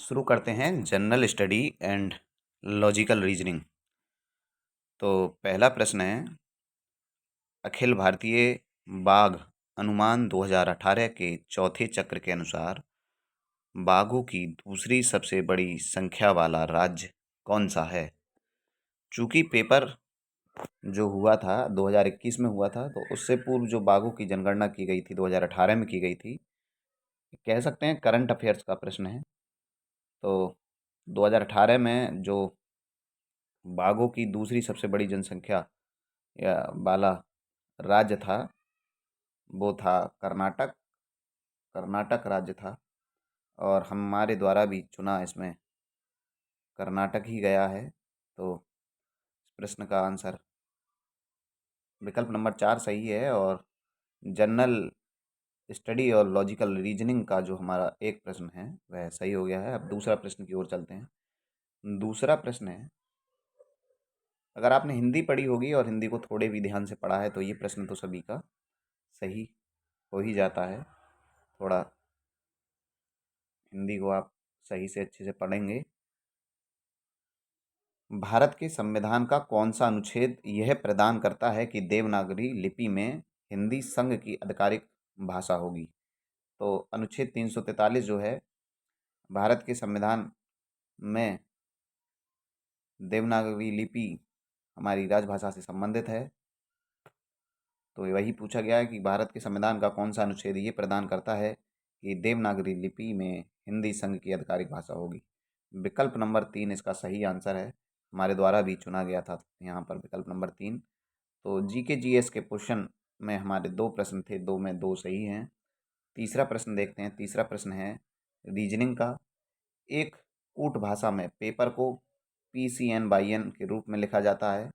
शुरू करते हैं general study and logical reasoning. तो पहला प्रश्न है, अखिल भारतीय बाघ अनुमान 2018 के चौथे चक्र के अनुसार बाघों की दूसरी सबसे बड़ी संख्या वाला राज्य कौन सा है? चूंकि पेपर जो हुआ था 2021 में हुआ था, तो उससे पूर्व जो बाघों की जनगणना की गई थी 2018 में की गई थी, कह सकते हैं करंट अफेयर्स का प्रश्न है। तो 2018 में जो बाघों की दूसरी सबसे बड़ी जनसंख्या या वाला राज्य था, वो था कर्नाटक। कर्नाटक राज्य था और हमारे द्वारा भी चुना इसमें कर्नाटक ही गया है। तो इस प्रश्न का आंसर विकल्प नंबर 4 सही है। और जनरल स्टडी और लॉजिकल रीजनिंग का जो हमारा एक प्रश्न है वह सही हो गया है। अब दूसरा प्रश्न की ओर चलते हैं। दूसरा प्रश्न है, अगर आपने हिंदी पढ़ी होगी और हिंदी को थोड़े भी ध्यान से पढ़ा है तो ये प्रश्न तो सभी का सही हो ही जाता है। थोड़ा हिंदी को आप सही से अच्छे से पढ़ेंगे। भारत के संविधान का कौन सा अनुच्छेद यह प्रदान करता है कि देवनागरी लिपि में हिंदी संघ की आधिकारिक भाषा होगी? तो अनुच्छेद 343 जो है भारत के संविधान में देवनागरी लिपि हमारी राजभाषा से संबंधित है। तो वही पूछा गया है कि भारत के संविधान का कौन सा अनुच्छेद ये प्रदान करता है कि देवनागरी लिपि में हिंदी संघ की आधिकारिक भाषा होगी? विकल्प नंबर 3 इसका सही आंसर है। हमारे द्वारा भी चुना गया था यहाँ पर विकल्प नंबर 3। तो जी के जी एस के क्वेश्चन में हमारे दो प्रश्न थे, दो में दो सही हैं। तीसरा प्रश्न देखते हैं। तीसरा प्रश्न है रीजनिंग का। एक कूट भाषा में पेपर को PCN/N के रूप में लिखा जाता है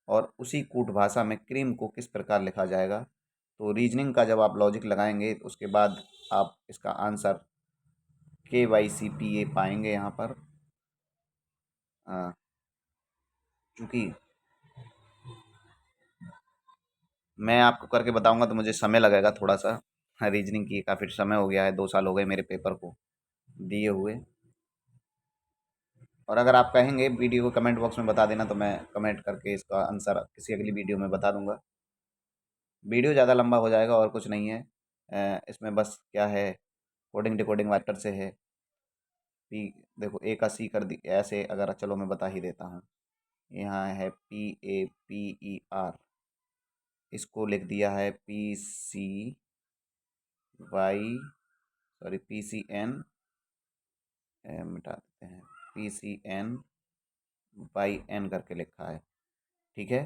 और उसी कूट भाषा में क्रीम को किस प्रकार लिखा जाएगा? तो रीजनिंग का जब आप लॉजिक लगाएंगे तो उसके बाद आप इसका आंसर KYCPA पाएंगे यहाँ पर। चूँकि मैं आपको करके बताऊंगा तो मुझे समय लगेगा थोड़ा सा। रीजनिंग की काफ़ी समय हो गया है, 2 साल हो गए मेरे पेपर को दिए हुए। और अगर आप कहेंगे वीडियो को कमेंट बॉक्स में बता देना तो मैं कमेंट करके इसका आंसर किसी अगली वीडियो में बता दूंगा। वीडियो ज़्यादा लंबा हो जाएगा और कुछ नहीं है। इसमें बस क्या है, कोडिंग डिकोडिंग वाटर से है। पी देखो, ए का सी कर दी ऐसे, अगर चलो मैं बता ही देता हूँ। यहाँ है PAPER, इसको लिख दिया है PCY, मिटा देते हैं, PCN/N करके लिखा है। ठीक है,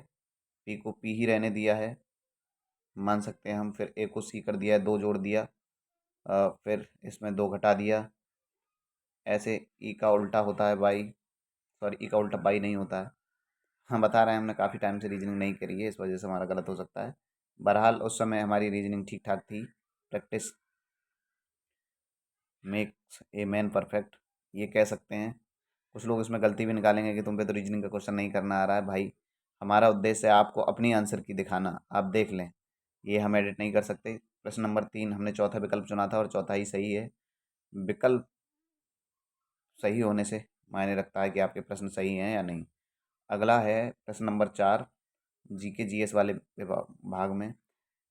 पी को पी ही रहने दिया है, मान सकते हैं हम। फिर ए को सी कर दिया है, दो जोड़ दिया। फिर इसमें दो घटा दिया। ऐसे ई का उल्टा होता है बाई, सॉरी ई का उल्टा बाई नहीं होता है। हम बता रहे हैं, हमने काफ़ी टाइम से रीजनिंग नहीं करी है, इस वजह से हमारा गलत हो सकता है। बहरहाल उस समय हमारी रीजनिंग ठीक ठाक थी। Practice makes a man perfect, ये कह सकते हैं। कुछ लोग इसमें गलती भी निकालेंगे कि तुम पे तो रीजनिंग का क्वेश्चन नहीं करना आ रहा है। भाई, हमारा उद्देश्य है आपको अपनी आंसर की दिखाना, आप देख लें, ये हम एडिट नहीं कर सकते। प्रश्न नंबर 3 हमने चौथा विकल्प चुना था और चौथा ही सही है। विकल्प सही होने से मायने रखता है कि आपके प्रश्न सही हैं या नहीं। अगला है प्रश्न नंबर 4, GK GS वाले भाग में।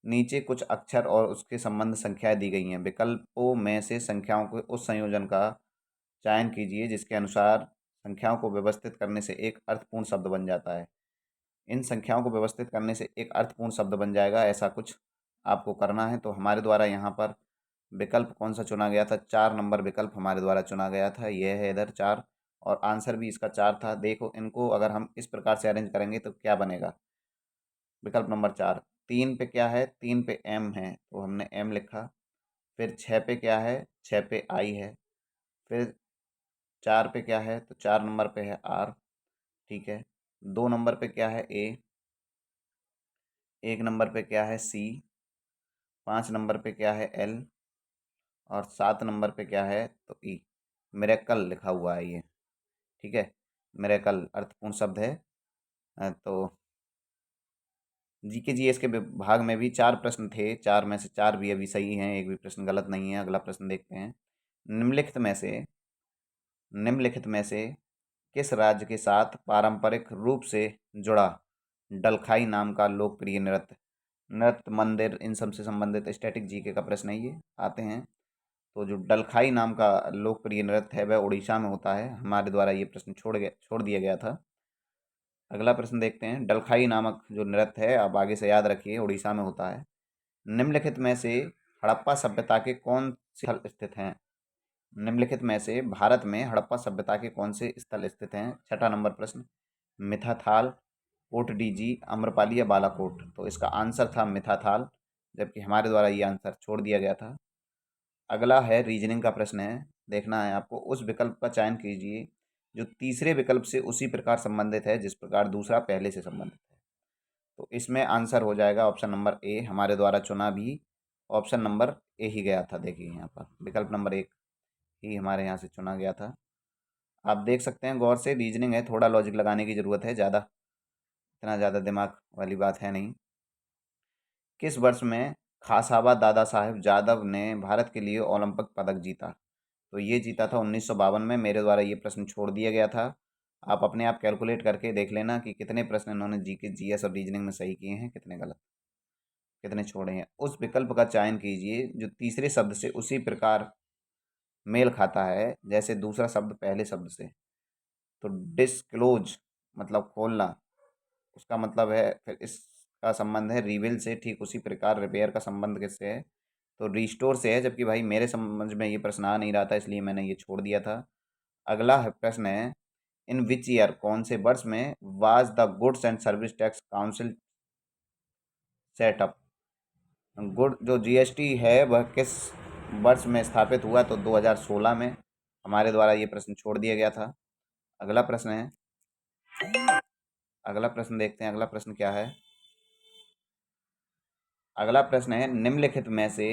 नीचे कुछ अक्षर और उसके संबंध संख्याएं दी गई हैं। विकल्पों में से संख्याओं के उस संयोजन का चयन कीजिए जिसके अनुसार संख्याओं को व्यवस्थित करने से एक अर्थपूर्ण शब्द बन जाता है। इन संख्याओं को व्यवस्थित करने से एक अर्थपूर्ण शब्द बन जाएगा, ऐसा कुछ आपको करना है। तो हमारे द्वारा यहाँ पर विकल्प कौन सा चुना गया था? 4 नंबर विकल्प हमारे द्वारा चुना गया था, यह है इधर 4। और आंसर भी इसका 4 था। देखो, इनको अगर हम इस प्रकार से अरेंज करेंगे तो क्या बनेगा? विकल्प नंबर 4, 3 पे क्या है? 3 पे M है तो हमने M लिखा। फिर 6 पे क्या है? 6 पे I है। फिर 4 पे क्या है? तो 4 नंबर पे है R। ठीक है। 2 नंबर पे क्या है? A। 1 नंबर पे क्या है? C। 5 नंबर पे क्या है? L। और 7 नंबर पे क्या है? तो E। मिरेकल लिखा हुआ है ये। ठीक है, मिरेकल अर्थपूर्ण शब्द है। तो GK GS के विभाग में भी 4 प्रश्न थे, 4 में से 4 भी अभी सही हैं, एक भी प्रश्न गलत नहीं है। अगला प्रश्न देखते हैं। निम्नलिखित में से निम्नलिखित में से किस राज्य के साथ पारंपरिक रूप से जुड़ा डलखाई नाम का लोकप्रिय नृत्य, नृत्य, मंदिर, इन सब से संबंधित स्टैटिक जीके का प्रश्न है ये। आते हैं तो जो डलखाई नाम का लोकप्रिय नृत्य है वह उड़ीसा में होता है। हमारे द्वारा ये प्रश्न छोड़ दिया गया था। अगला प्रश्न देखते हैं। डलखाई नामक जो नृत्य है, आप आगे से याद रखिए, उड़ीसा में होता है। निम्नलिखित में से हड़प्पा सभ्यता के कौन से स्थल स्थित हैं? निम्नलिखित में से भारत में हड़प्पा सभ्यता के कौन से स्थल स्थित हैं? छठा नंबर प्रश्न, मिथाथाल, कोटडीजी, आम्रपाली या बालाकोट। तो इसका आंसर था मिथाथाल, जबकि हमारे द्वारा ये आंसर छोड़ दिया गया था। अगला है रीजनिंग का प्रश्न है, देखना है आपको। उस विकल्प का चयन कीजिए जो तीसरे विकल्प से उसी प्रकार संबंधित है जिस प्रकार दूसरा पहले से संबंधित है। तो इसमें आंसर हो जाएगा ऑप्शन नंबर ए, हमारे द्वारा चुना भी ऑप्शन नंबर ए ही गया था। देखिए यहाँ पर विकल्प नंबर एक ही हमारे यहाँ से चुना गया था। आप देख सकते हैं गौर से, रीजनिंग है, थोड़ा लॉजिक लगाने की ज़रूरत है, इतना ज़्यादा दिमाग वाली बात है नहीं। किस वर्ष में खासाबा दादा साहेब जादव ने भारत के लिए ओलंपिक पदक जीता? तो ये जीता था 1952 में। मेरे द्वारा ये प्रश्न छोड़ दिया गया था। आप अपने आप कैलकुलेट करके देख लेना कि कितने प्रश्न इन्होंने जीके, जीएस और रीजनिंग में सही किए हैं, कितने गलत, कितने छोड़े हैं। उस विकल्प का चयन कीजिए जो तीसरे शब्द से उसी प्रकार मेल खाता है जैसे दूसरा शब्द पहले शब्द से। तो डिस्क्लोज मतलब खोलना, उसका मतलब है, फिर इसका संबंध है रिवील से, ठीक उसी प्रकार रिपेयर का संबंध किससे है? तो रिस्टोर से है। जबकि भाई मेरे समझ में ये प्रश्न आ नहीं रहा था, इसलिए मैंने ये छोड़ दिया था। अगला है प्रश्न है, इन विच ईयर, कौन से वर्ष में was the goods and service tax council setup? Good जो जीएसटी है वह किस वर्ष में स्थापित हुआ? तो 2016 में। हमारे द्वारा ये प्रश्न छोड़ दिया गया था। अगला प्रश्न है, अगला प्रश्न देखते हैं। अगला प्रश्न क्या है? अगला प्रश्न है, निम्नलिखित में से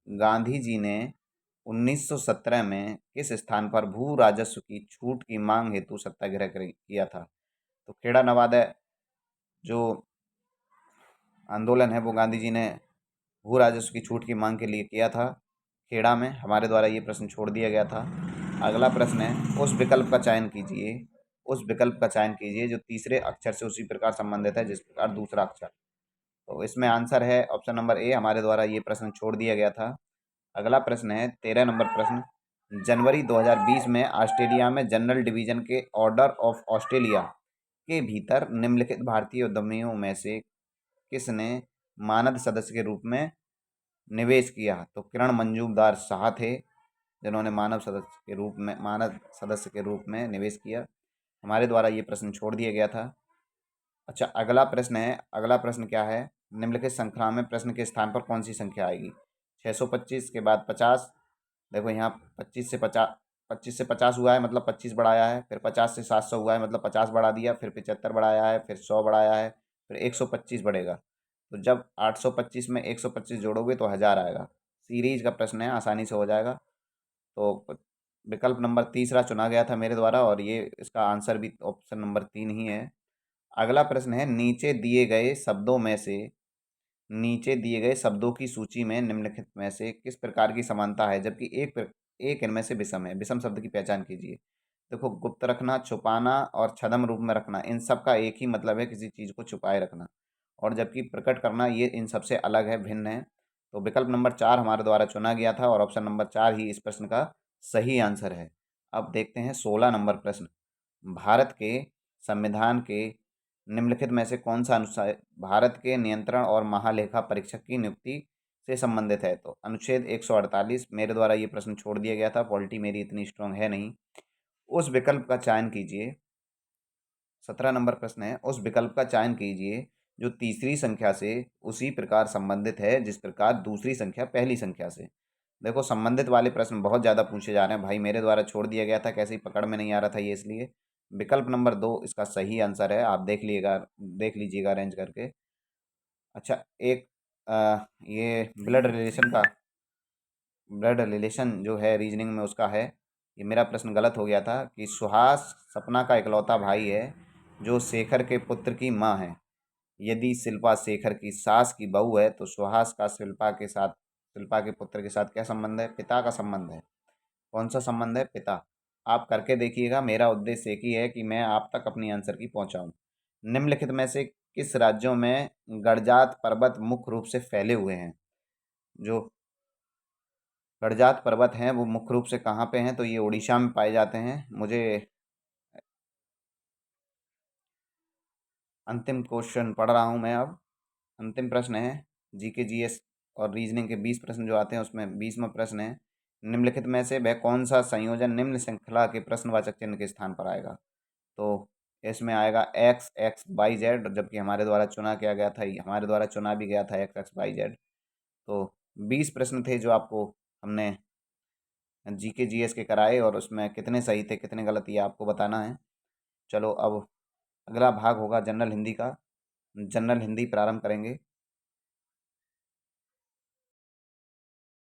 गांधी जी ने 1917 में किस स्थान पर भू राजस्व की छूट की मांग हेतु सत्याग्रह किया था? तो खेड़ा नवादा जो आंदोलन है वो गांधी जी ने भू राजस्व की छूट की मांग के लिए किया था, खेड़ा में। हमारे द्वारा ये प्रश्न छोड़ दिया गया था। अगला प्रश्न है, उस विकल्प का चयन कीजिए, उस विकल्प का चयन कीजिए जो तीसरे अक्षर से उसी प्रकार संबंधित है जिस प्रकार दूसरा अक्षर। तो इसमें आंसर है ऑप्शन नंबर ए, हमारे द्वारा ये प्रश्न छोड़ दिया गया था। अगला प्रश्न है 13 नंबर प्रश्न, जनवरी 2020 में ऑस्ट्रेलिया में जनरल डिवीजन के ऑर्डर ऑफ ऑस्ट्रेलिया के भीतर निम्नलिखित भारतीय उद्यमियों में से किसने मानद सदस्य के रूप में निवेश किया? तो किरण मंजूमदार शाह थे जिन्होंने मानद सदस्य के रूप में निवेश किया। हमारे द्वारा ये प्रश्न छोड़ दिया गया था। अच्छा, अगला प्रश्न है। अगला प्रश्न क्या है? निम्नलिखित श्रृंखला में प्रश्न के स्थान पर कौन सी संख्या आएगी? 625 के बाद 50। देखो यहाँ 25 से 50 हुआ है, मतलब 25 बढ़ाया है। फिर 50 से 700 हुआ है, मतलब 50 बढ़ा दिया। फिर 75 बढ़ाया है, फिर 100 बढ़ाया है, फिर 125 बढ़ेगा। तो जब 825 में 125 जोड़ोगे तो 1000 आएगा। सीरीज का प्रश्न है, आसानी से हो जाएगा। तो विकल्प नंबर तीसरा चुना गया था मेरे द्वारा, और ये इसका आंसर भी ऑप्शन नंबर 3 ही है। अगला प्रश्न है, नीचे दिए गए शब्दों की सूची में निम्नलिखित में से किस प्रकार की समानता है जबकि एक इनमें से विषम है? विषम शब्द की पहचान कीजिए। देखो, गुप्त रखना, छुपाना और छद्म रूप में रखना, इन सब का एक ही मतलब है, किसी चीज़ को छुपाए रखना। और जबकि प्रकट करना, ये इन सबसे अलग है, भिन्न है। तो विकल्प नंबर 4 हमारे द्वारा चुना गया था, और ऑप्शन नंबर 4 ही इस प्रश्न का सही आंसर है। अब देखते हैं 16 नंबर प्रश्न। भारत के संविधान के निम्नलिखित में से कौन सा अनुच्छेद भारत के नियंत्रण और महालेखा परीक्षक की नियुक्ति से संबंधित है? तो अनुच्छेद 148। मेरे द्वारा ये प्रश्न छोड़ दिया गया था, पॉलिटी मेरी इतनी स्ट्रांग है नहीं। उस विकल्प का चयन कीजिए। 17 नंबर प्रश्न है, उस विकल्प का चयन कीजिए जो तीसरी संख्या से उसी प्रकार संबंधित है जिस प्रकार दूसरी संख्या पहली संख्या से। देखो, संबंधित वाले प्रश्न बहुत ज़्यादा पूछे जा रहे हैं भाई, मेरे द्वारा छोड़ दिया गया था, कैसे ही पकड़ में नहीं आ रहा था ये, इसलिए। विकल्प नंबर 2 इसका सही आंसर है, आप देख लीजिएगा अरेंज करके। अच्छा, एक ये ब्लड रिलेशन जो है रीजनिंग में उसका है। ये मेरा प्रश्न गलत हो गया था कि सुहास सपना का इकलौता भाई है जो शेखर के पुत्र की माँ है। यदि शिल्पा शेखर की सास की बहू है तो सुहास का शिल्पा के पुत्र के साथ क्या संबंध है? पिता का संबंध है। कौन सा संबंध है? पिता। आप करके देखिएगा। मेरा उद्देश्य एक ही है कि मैं आप तक अपनी आंसर की पहुंचाऊं। निम्नलिखित में से किस राज्यों में गडजात पर्वत मुख्य रूप से फैले हुए हैं? जो गडजात पर्वत हैं वो मुख्य रूप से कहाँ पे हैं? तो ये उड़ीसा में पाए जाते हैं। मुझे अंतिम क्वेश्चन पढ़ रहा हूँ मैं अब। अंतिम प्रश्न है जीके जीएस और रीजनिंग के 20 प्रश्न जो आते हैं उसमें 20वां प्रश्न है, निम्नलिखित में से वह कौन सा संयोजन निम्न श्रृंखला के प्रश्नवाचक चिन्ह के स्थान पर आएगा? तो इसमें आएगा एक्स एक्स वाई जेड, जबकि हमारे द्वारा चुना किया गया था, हमारे द्वारा चुना भी गया था एक्स एक्स वाई जेड। तो 20 प्रश्न थे जो आपको हमने जीके जीएस के कराए, और उसमें कितने सही थे कितने गलत ये आपको बताना है। चलो अब अगला भाग होगा जनरल हिंदी का। जनरल हिंदी प्रारंभ करेंगे।